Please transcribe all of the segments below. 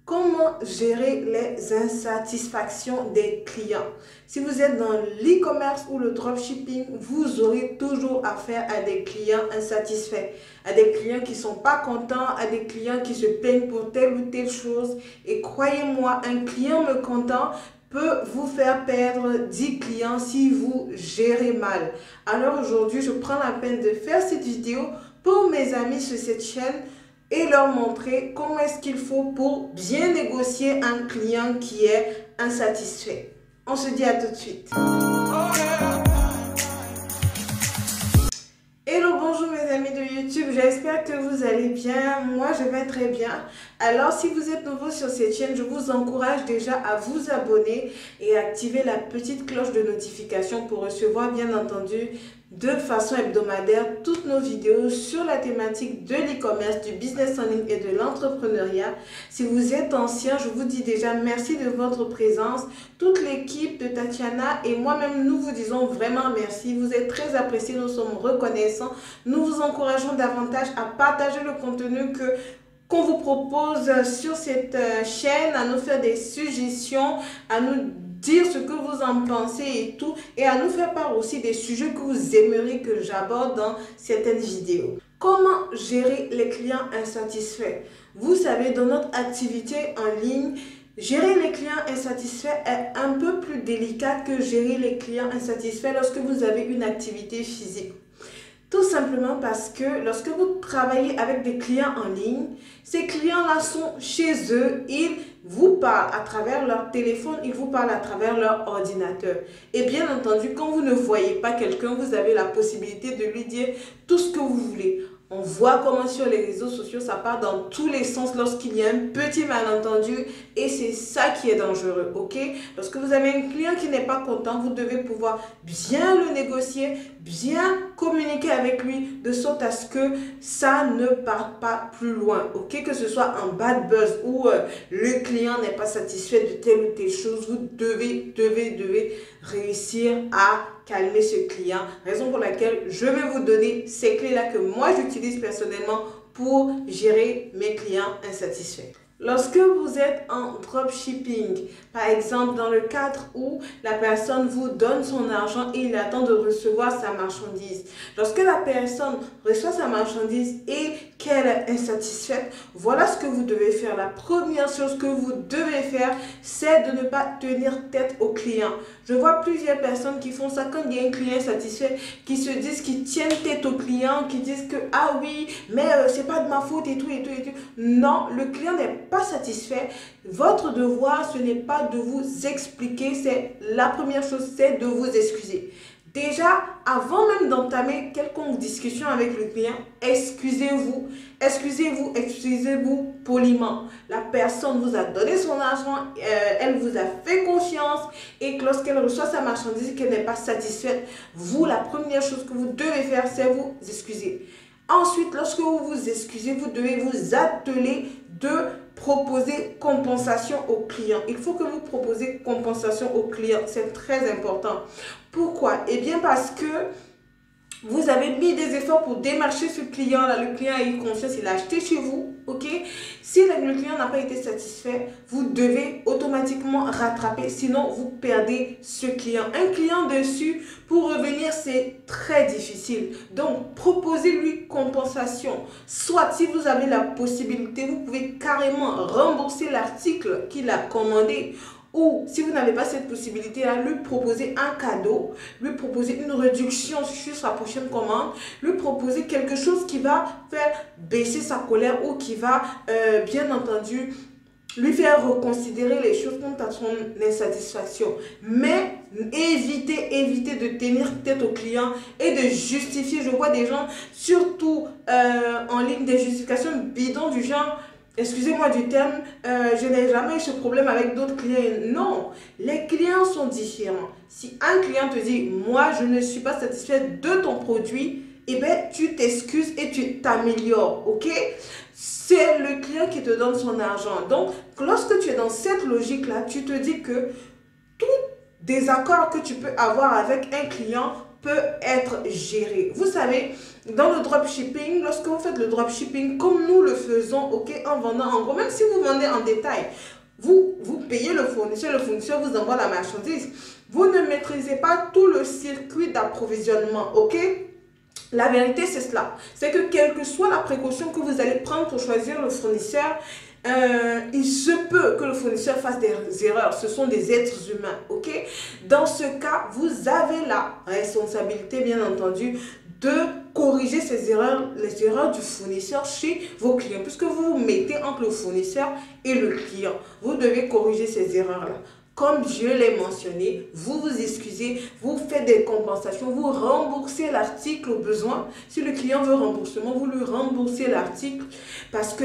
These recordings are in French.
Comment gérer les insatisfactions des clients? Si vous êtes dans l'e-commerce ou le dropshipping, vous aurez toujours affaire à des clients insatisfaits, à des clients qui ne sont pas contents, à des clients qui se plaignent pour telle ou telle chose. Et croyez-moi, un client mécontent peut vous faire perdre 10 clients si vous gérez mal. Alors aujourd'hui, je prends la peine de faire cette vidéo pour mes amis sur cette chaîne et leur montrer comment est-ce qu'il faut pour bien négocier un client qui est insatisfait. On se dit à tout de suite. Hello, bonjour mes amis de YouTube, j'espère que vous allez bien. Moi, je vais très bien. Alors, si vous êtes nouveau sur cette chaîne, je vous encourage déjà à vous abonner et activer la petite cloche de notification pour recevoir, bien entendu, de façon hebdomadaire toutes nos vidéos sur la thématique de l'e-commerce, du business en ligne et de l'entrepreneuriat. Si vous êtes ancien, je vous dis déjà merci de votre présence. Toute l'équipe de Tatiana et moi-même, nous vous disons vraiment merci. Vous êtes très appréciés, nous sommes reconnaissants. Nous vous encourageons davantage à partager le contenu qu'on vous propose sur cette chaîne, à nous faire des suggestions, à nous dire ce que vous en pensez et tout, et à nous faire part aussi des sujets que vous aimeriez que j'aborde dans certaines vidéos. Comment gérer les clients insatisfaits? Vous savez, dans notre activité en ligne, gérer les clients insatisfaits est un peu plus délicat que gérer les clients insatisfaits lorsque vous avez une activité physique. Tout simplement parce que lorsque vous travaillez avec des clients en ligne, ces clients-là sont chez eux, ils vous parlent à travers leur téléphone, ils vous parlent à travers leur ordinateur. Et bien entendu, quand vous ne voyez pas quelqu'un, vous avez la possibilité de lui dire tout ce que vous voulez. On voit comment sur les réseaux sociaux, ça part dans tous les sens lorsqu'il y a un petit malentendu et c'est ça qui est dangereux, ok? Lorsque vous avez un client qui n'est pas content, vous devez pouvoir bien le négocier, bien communiquer avec lui de sorte à ce que ça ne parte pas plus loin, ok? Que ce soit un bad buzz ou le client n'est pas satisfait de telle ou telle chose, vous devez réussir à calmer ce client, raison pour laquelle je vais vous donner ces clés-là que moi j'utilise personnellement pour gérer mes clients insatisfaits. Lorsque vous êtes en dropshipping, par exemple dans le cadre où la personne vous donne son argent et il attend de recevoir sa marchandise. Lorsque la personne reçoit sa marchandise et qu'elle est insatisfaite, voilà ce que vous devez faire. La première chose que vous devez faire, c'est de ne pas tenir tête au client. Je vois plusieurs personnes qui font ça quand il y a un client satisfait, qui se disent qu'ils tiennent tête au client, qui disent que ah oui, mais c'est pas de ma faute et tout et tout et tout. Non, le client n'est pas satisfait. Votre devoir, ce n'est pas de vous expliquer, c'est la première chose, c'est de vous excuser. Déjà, avant même d'entamer quelconque discussion avec le client, excusez-vous, excusez-vous poliment. La personne vous a donné son argent, elle vous a fait confiance et lorsqu'elle reçoit sa marchandise et qu'elle n'est pas satisfaite, vous, la première chose que vous devez faire, c'est vous excuser. Ensuite, lorsque vous vous excusez, vous devez vous atteler de proposer compensation au client. Il faut que vous proposez compensation au client. C'est très important. Pourquoi? Eh bien parce que vous avez mis des efforts pour démarcher ce client-là. Le client a eu confiance, il a acheté chez vous, ok? Si le client n'a pas été satisfait, vous devez automatiquement rattraper, sinon vous perdez ce client. Un client dessus, pour revenir, c'est très difficile. Donc, proposez-lui compensation. Soit, si vous avez la possibilité, vous pouvez carrément rembourser l'article qu'il a commandé. Ou si vous n'avez pas cette possibilité-là, lui proposer un cadeau, lui proposer une réduction sur sa prochaine commande, lui proposer quelque chose qui va faire baisser sa colère ou qui va, bien entendu, lui faire reconsidérer les choses quant à son insatisfaction. Mais évitez de tenir tête au client et de justifier. Je vois des gens, surtout en ligne, des justifications bidons du genre... Excusez-moi du terme, je n'ai jamais eu ce problème avec d'autres clients. Non, les clients sont différents. Si un client te dit, moi, je ne suis pas satisfait de ton produit, eh bien, tu t'excuses et tu t'améliores, ok? C'est le client qui te donne son argent. Donc, lorsque tu es dans cette logique-là, tu te dis que tout désaccord que tu peux avoir avec un client peut être géré. Vous savez, dans le dropshipping, lorsque vous faites le dropshipping comme nous le faisons, ok, en vendant en gros, même si vous vendez en détail, vous payez le fournisseur vous envoie la marchandise. Vous ne maîtrisez pas tout le circuit d'approvisionnement, ok? La vérité, c'est cela. C'est que quelle que soit la précaution que vous allez prendre pour choisir le fournisseur, il se peut que le fournisseur fasse des erreurs. Ce sont des êtres humains, ok? Dans ce cas, vous avez la responsabilité, bien entendu, de corriger ces erreurs, les erreurs du fournisseur chez vos clients. Puisque vous vous mettez entre le fournisseur et le client, vous devez corriger ces erreurs-là. Comme je l'ai mentionné, vous vous excusez, vous faites des compensations, vous remboursez l'article au besoin. Si le client veut remboursement, vous lui remboursez l'article parce que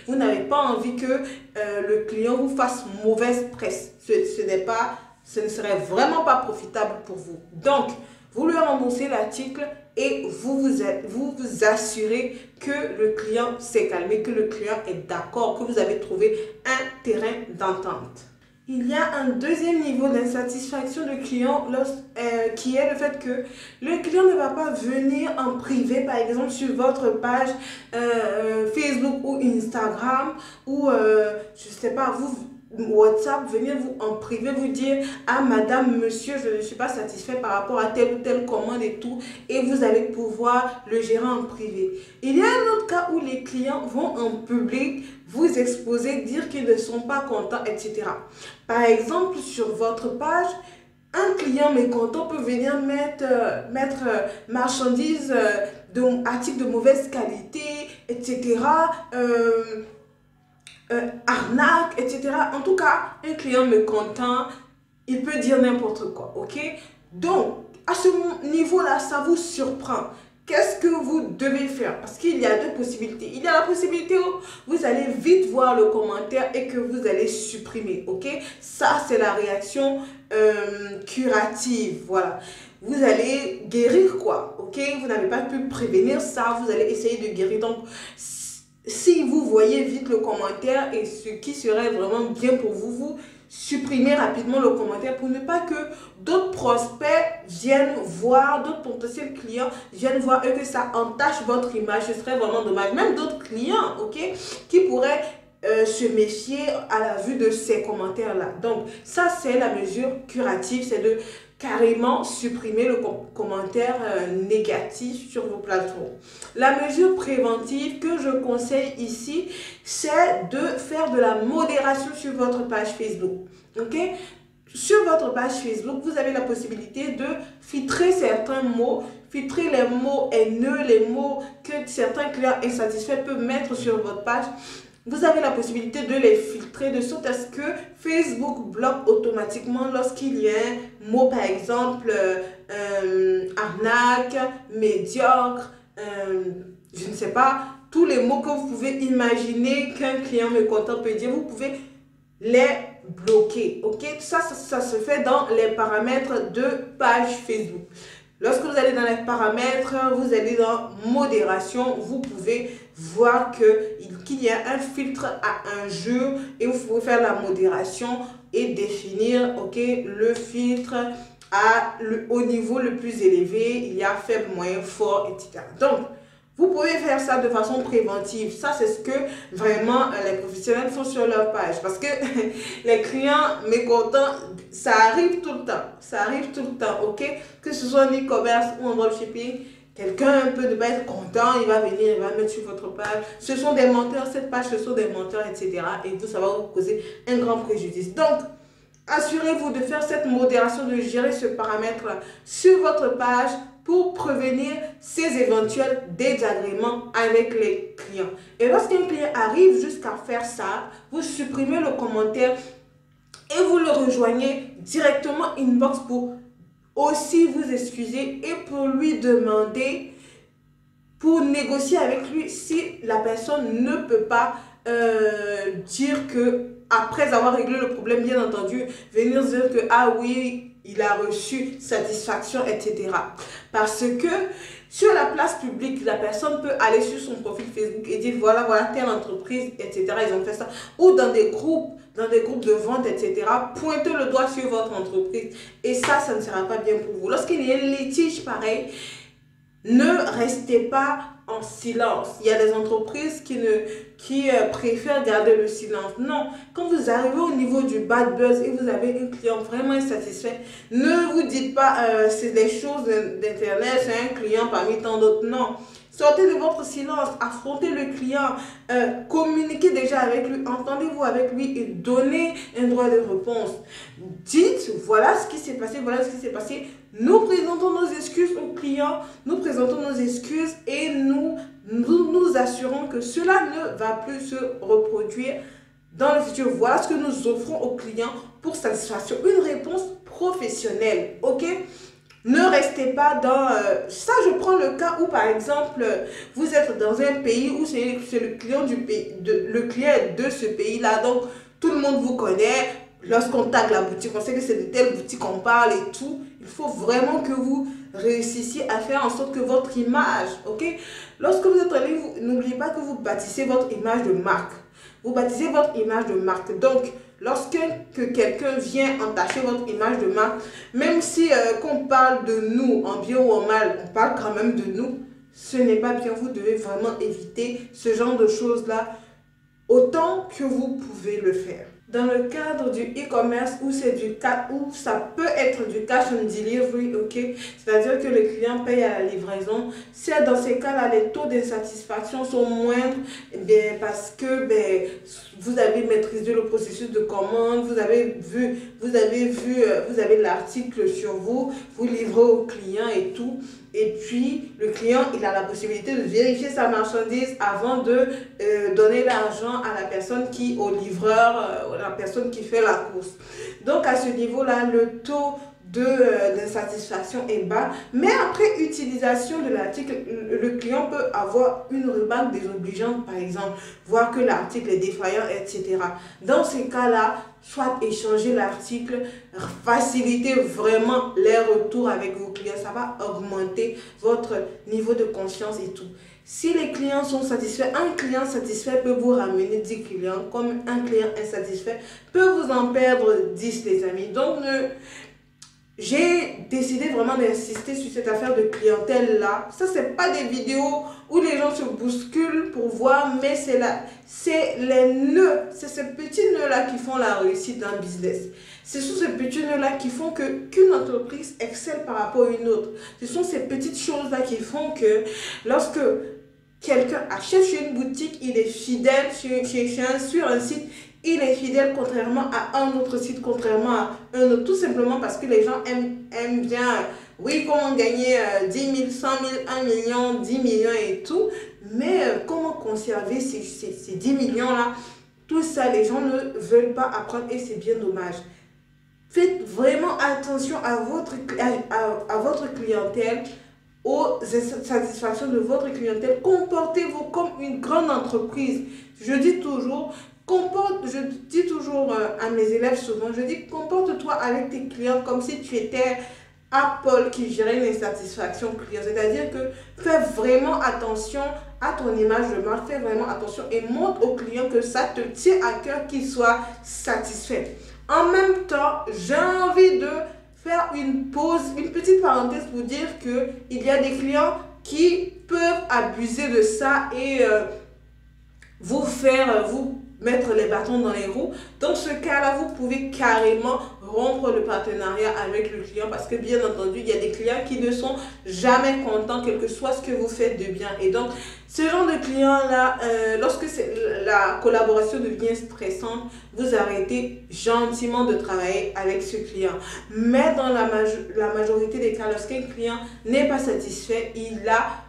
vous n'avez pas envie que le client vous fasse mauvaise presse. Ce ne serait vraiment pas profitable pour vous. Donc, vous lui remboursez l'article et vous vous assurez que le client s'est calmé, que le client est d'accord, que vous avez trouvé un terrain d'entente. Il y a un deuxième niveau d'insatisfaction du client qui est le fait que le client ne va pas venir en privé, par exemple sur votre page Facebook ou Instagram ou je sais pas, WhatsApp, venir vous en privé vous dire ah madame, monsieur, je ne suis pas satisfait par rapport à telle ou telle commande et tout, et vous allez pouvoir le gérer en privé. Il y a un autre cas où les clients vont en public vous exposer, dire qu'ils ne sont pas contents, etc. Par exemple, sur votre page, un client mécontent peut venir mettre marchandises, articles de mauvaise qualité, etc. Arnaque, etc. En tout cas, un client mécontent, il peut dire n'importe quoi, ok? Donc, à ce niveau-là, ça vous surprend. Qu'est-ce que vous devez faire? Parce qu'il y a deux possibilités. Il y a la possibilité où vous allez vite voir le commentaire et que vous allez supprimer, ok? Ça, c'est la réaction curative, voilà. Vous allez guérir quoi, ok? Vous n'avez pas pu prévenir ça, vous allez essayer de guérir. Donc, si vous voyez vite le commentaire et ce qui serait vraiment bien pour vous, vous supprimez rapidement le commentaire pour ne pas que d'autres prospects viennent voir, d'autres potentiels clients viennent voir et que ça entache votre image. Ce serait vraiment dommage. Même d'autres clients, ok, qui pourraient se méfier à la vue de ces commentaires-là. Donc, ça, c'est la mesure curative, c'est de carrément supprimer le commentaire négatif sur vos plateformes. La mesure préventive que je conseille ici, c'est de faire de la modération sur votre page Facebook. Ok? Sur votre page Facebook, vous avez la possibilité de filtrer certains mots, filtrer les mots haineux, les mots que certains clients insatisfaits peuvent mettre sur votre page. Vous avez la possibilité de les filtrer de sorte à ce que Facebook bloque automatiquement lorsqu'il y a un mot, par exemple, arnaque, médiocre, je ne sais pas, tous les mots que vous pouvez imaginer qu'un client mécontent peut dire, vous pouvez les bloquer, ok? Ça se fait dans les paramètres de page Facebook. Lorsque vous allez dans les paramètres, vous allez dans modération, vous pouvez voir qu'il y a un filtre à un jour et vous pouvez faire la modération et définir, ok, le filtre au niveau le plus élevé, il y a faible, moyen, fort, etc. Donc, vous pouvez faire ça de façon préventive. Ça, c'est ce que vraiment les professionnels font sur leur page. Parce que les clients mécontents, ça arrive tout le temps. Ça arrive tout le temps, ok? Que ce soit en e-commerce ou en dropshipping, quelqu'un peut ne pas être content, il va venir, il va mettre sur votre page. Ce sont des menteurs, cette page, ce sont des menteurs, etc. Et vous, ça va vous causer un grand préjudice. Donc, assurez-vous de faire cette modération, de gérer ce paramètre-là sur votre page pour prévenir ces éventuels désagréments avec les clients. Et lorsqu'un client arrive jusqu'à faire ça, vous supprimez le commentaire et vous le rejoignez directement inbox pour aussi vous excuser et pour lui demander, pour négocier avec lui si la personne ne peut pas dire que après avoir réglé le problème, bien entendu, venir dire que ah oui, il a reçu satisfaction, etc. Parce que sur la place publique, la personne peut aller sur son profil Facebook et dire voilà, telle entreprise, etc. Ils ont fait ça. Ou dans des groupes dans des groupes de vente, etc., pointez le doigt sur votre entreprise. Et ça ne sera pas bien pour vous. Lorsqu'il y a un litige pareil, ne restez pas en silence. Il y a des entreprises qui préfèrent garder le silence. Non, quand vous arrivez au niveau du bad buzz et vous avez un client vraiment insatisfait, ne vous dites pas c'est des choses d'internet, c'est un client parmi tant d'autres. Non, sortez de votre silence, affrontez le client, communiquez déjà avec lui, entendez-vous avec lui et donnez un droit de réponse. Dites, voilà ce qui s'est passé, voilà ce qui s'est passé. Nous présentons nos excuses au client, nous présentons nos excuses et nous assurons que cela ne va plus se reproduire dans le futur. Voilà ce que nous offrons aux clients pour satisfaction. Une réponse professionnelle, ok? Ne restez pas dans... ça, je prends le cas où, par exemple, vous êtes dans un pays où c'est le client du pays, le client est de ce pays-là, donc tout le monde vous connaît. Lorsqu'on tag la boutique, on sait que c'est de telle boutique qu'on parle et tout. Il faut vraiment que vous réussissiez à faire en sorte que votre image, ok? Lorsque vous êtes en ligne, n'oubliez pas que vous bâtissez votre image de marque. Vous bâtissez votre image de marque. Donc, lorsque quelqu'un vient entacher votre image de marque, même si qu'on parle de nous, en bien ou en mal, on parle quand même de nous, ce n'est pas bien. Vous devez vraiment éviter ce genre de choses-là autant que vous pouvez le faire. Dans le cadre du e-commerce où ça peut être du cash on delivery, ok, c'est-à-dire que le client paye à la livraison, c'est dans ces cas-là les taux d'insatisfaction sont moindres, parce que vous avez maîtrisé le processus de commande, vous avez l'article sur vous, vous livrez au client et tout. Et puis, le client, il a la possibilité de vérifier sa marchandise avant de donner l'argent à la personne au livreur, la personne qui fait la course. Donc, à ce niveau-là, le taux d'insatisfaction est bas. Mais après utilisation de l'article, le client peut avoir une remarque désobligeante, par exemple, voir que l'article est défaillant, etc. Dans ces cas-là, soit échanger l'article, faciliter vraiment les retours avec vos clients, ça va augmenter votre niveau de confiance et tout. Si les clients sont satisfaits, un client satisfait peut vous ramener 10 clients, comme un client insatisfait peut vous en perdre 10, les amis. Donc, j'ai décidé vraiment d'insister sur cette affaire de clientèle-là. Ça, c'est pas des vidéos où les gens se bousculent pour voir, mais c'est les nœuds, c'est ces petits nœuds-là qui font la réussite d'un business. Ce sont ces petits nœuds-là qui font qu'une entreprise excelle par rapport à une autre. Ce sont ces petites choses-là qui font que lorsque quelqu'un achète chez une boutique, il est fidèle sur un site, il est fidèle contrairement à un autre site, contrairement à un autre, tout simplement parce que les gens aiment bien, oui, comment gagner 10 000, 100 000, 1 million, 10 millions et tout, mais comment conserver ces 10 millions-là, tout ça, les gens ne veulent pas apprendre et c'est bien dommage. Faites vraiment attention à votre clientèle, aux satisfactions de votre clientèle. Comportez-vous comme une grande entreprise. Je dis toujours à mes élèves souvent, je dis comporte-toi avec tes clients comme si tu étais Apple qui gérait une insatisfaction client. C'est-à-dire que fais vraiment attention à ton image de marque, fais vraiment attention et montre au client que ça te tient à cœur qu'il soit satisfait. En même temps, j'ai envie de faire une pause, une petite parenthèse pour dire qu'il y a des clients qui peuvent abuser de ça et vous mettre les bâtons dans les roues. Dans ce cas-là, vous pouvez carrément rompre le partenariat avec le client parce que bien entendu, il y a des clients qui ne sont jamais contents, quel que soit ce que vous faites de bien. Et donc, ce genre de client-là, lorsque la collaboration devient stressante, vous arrêtez gentiment de travailler avec ce client. Mais dans la majorité des cas, lorsqu'un client n'est pas satisfait, il a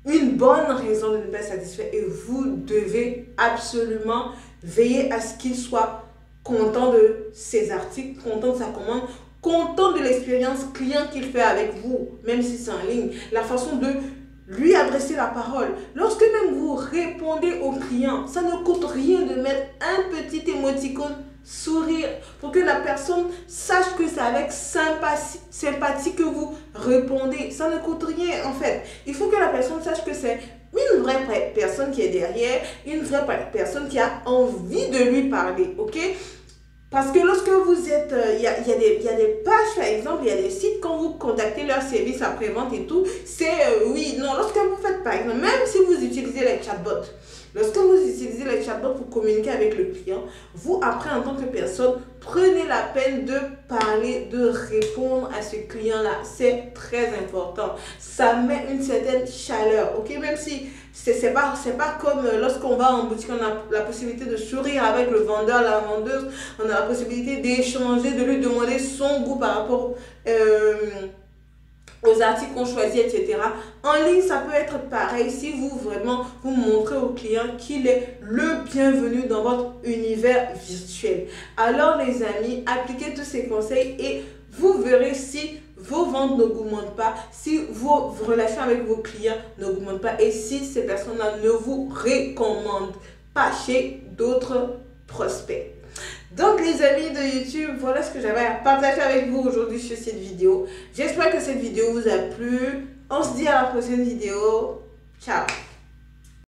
une bonne raison de ne pas être satisfait et vous devez absolument veiller à ce qu'il soit content de ses articles, content de sa commande, content de l'expérience client qu'il fait avec vous, même si c'est en ligne, la façon de lui adresser la parole. Lorsque même vous répondez au client, ça ne coûte rien de mettre un petit émoticône sourire pour que la personne sache que c'est avec sympathie que vous répondez. Ça ne coûte rien en fait. Il faut que la personne sache que c'est une vraie personne qui est derrière, une vraie personne qui a envie de lui parler, ok? Parce que lorsque vous êtes, il y a des pages, par exemple, il y a des sites, quand vous contactez leur service après-vente et tout, c'est oui, non, lorsque vous faites, par exemple, même si vous utilisez les chatbots, lorsque vous utilisez les chatbots pour communiquer avec le client, vous, après, en tant que personne, prenez la peine de parler, de répondre à ce client-là. C'est très important. Ça met une certaine chaleur, ok? Même si c'est pas comme lorsqu'on va en boutique, on a la possibilité de sourire avec le vendeur, la vendeuse, on a la possibilité d'échanger, de lui demander son goût par rapport aux articles qu'on choisit, etc. En ligne, ça peut être pareil si vous vraiment vous montrez au client qu'il est le bienvenu dans votre univers virtuel. Alors les amis, appliquez tous ces conseils et vous verrez si vos ventes n'augmentent pas, si vos relations avec vos clients n'augmentent pas et si ces personnes-là ne vous recommandent pas chez d'autres prospects. Donc les amis de YouTube, voilà ce que j'avais à partager avec vous aujourd'hui sur cette vidéo. J'espère que cette vidéo vous a plu. On se dit à la prochaine vidéo. Ciao!